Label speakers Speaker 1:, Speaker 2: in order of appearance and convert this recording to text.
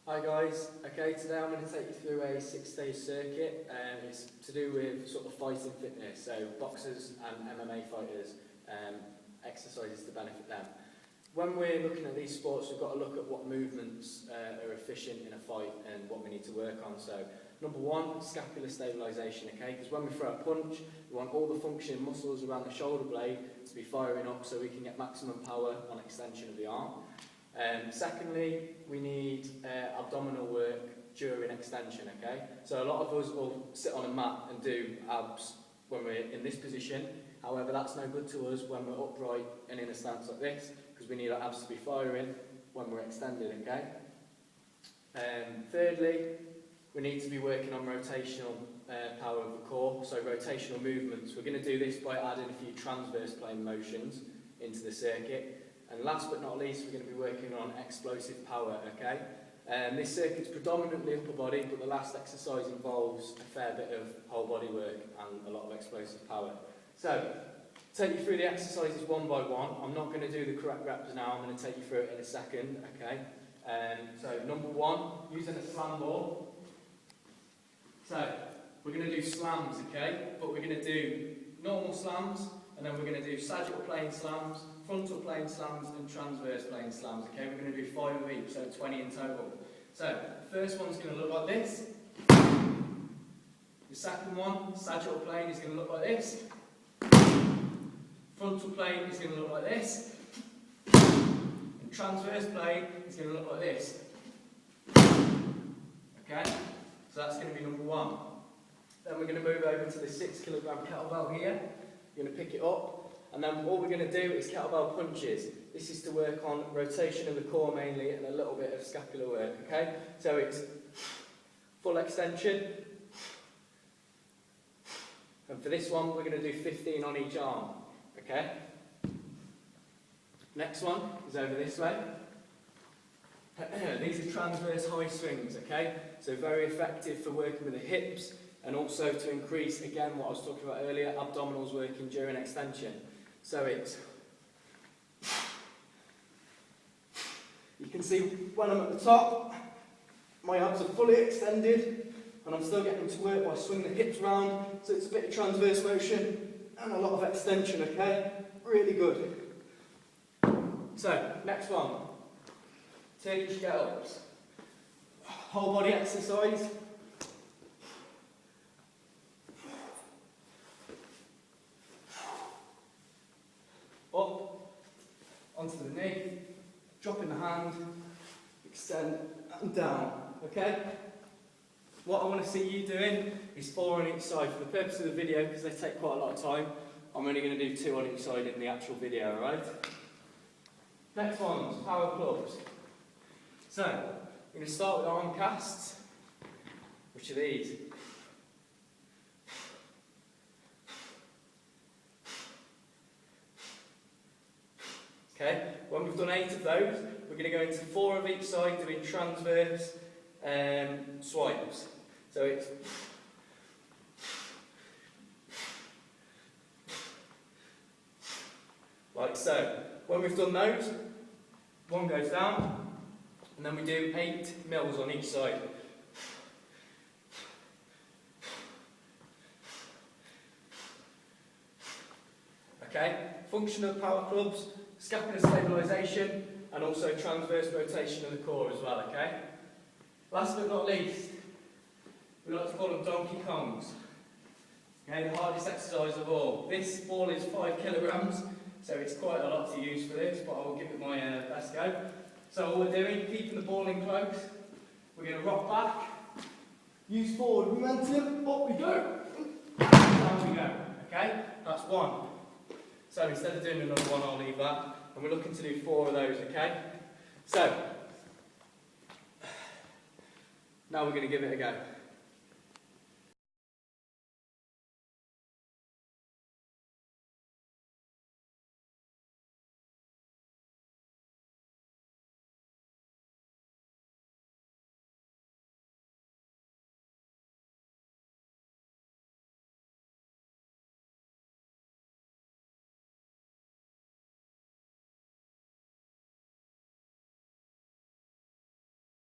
Speaker 1: Hi guys, okay, today I'm going to take you through a 6-stage circuit. It's to do with sort of fighting fitness, so boxers and MMA fighters, exercises to benefit them. When we're looking at these sports, we've got to look at what movements are efficient in a fight and what we need to work on. So, number one, scapular stabilisation, okay, because when we throw a punch, we want all the functioning muscles around the shoulder blade to be firing up so we can get maximum power on extension of the arm. Secondly, we need abdominal work during extension, okay? So a lot of us will sit on a mat and do abs when we're in this position. However, that's no good to us when we're upright and in a stance like this, because we need our abs to be firing when we're extended, okay? Thirdly, we need to be working on rotational power of the core, so rotational movements. We're going to do this by adding a few transverse plane motions into the circuit. And last but not least, we're going to be working on explosive power, okay? This circuit's predominantly upper body, but the last exercise involves a fair bit of whole body work and a lot of explosive power. So, take you through the exercises one by one. I'm not going to do the correct reps now, I'm going to take you through it in a second, okay? So, number one, using a slam ball. So, we're going to do slams, okay? But we're going to do normal slams, and then we're going to do sagittal plane slams, frontal plane slams and transverse plane slams, okay? We're going to do 5 of each, so 20 in total. So, the first one's going to look like this. The second one, sagittal plane, is going to look like this. Frontal plane is going to look like this. And transverse plane is going to look like this. Okay? So that's going to be number one. Then we're going to move over to the 6 kilogram kettlebell here. You're going to pick it up. And then all we're going to do is kettlebell punches. This is to work on rotation of the core mainly and a little bit of scapular work, okay? So it's full extension. And for this one, we're going to do 15 on each arm, okay? Next one is over this way. These are transverse high swings, okay? So very effective for working with the hips and also to increase, again, what I was talking about earlier, abdominals working during extension. So it's, you can see when I'm at the top, my abs are fully extended and I'm still getting to work by swinging the hips round, so it's a bit of transverse motion and a lot of extension, okay? Really good. So, next one, Turkish get-ups. Whole body exercise. Up, onto the knee, drop in the hand, extend and down, okay? What I want to see you doing is 4 on each side. For the purpose of the video, because they take quite a lot of time, I'm only going to do 2 on each side in the actual video, alright? Next one's power clubs. So, we're going to start with arm casts, which are these. Okay, when we've done 8 of those, we're going to go into 4 of each side doing transverse swipes. So it's like so. When we've done those, one goes down, and then we do 8 mils on each side. Okay, functional power clubs, scapular stabilisation, and also transverse rotation of the core as well, okay? Last but not least, we like to call them donkey kongs. Okay, the hardest exercise of all. This ball is 5 kilograms, so it's quite a lot to use for this, but I will give it my best go. So all we're doing, keeping the ball in close, we're going to rock back, use forward momentum, up we go, down we go, okay? That's 1. So instead of doing another one, I'll leave that. And we're looking to do 4 of those, okay? So, now we're going to give it a go.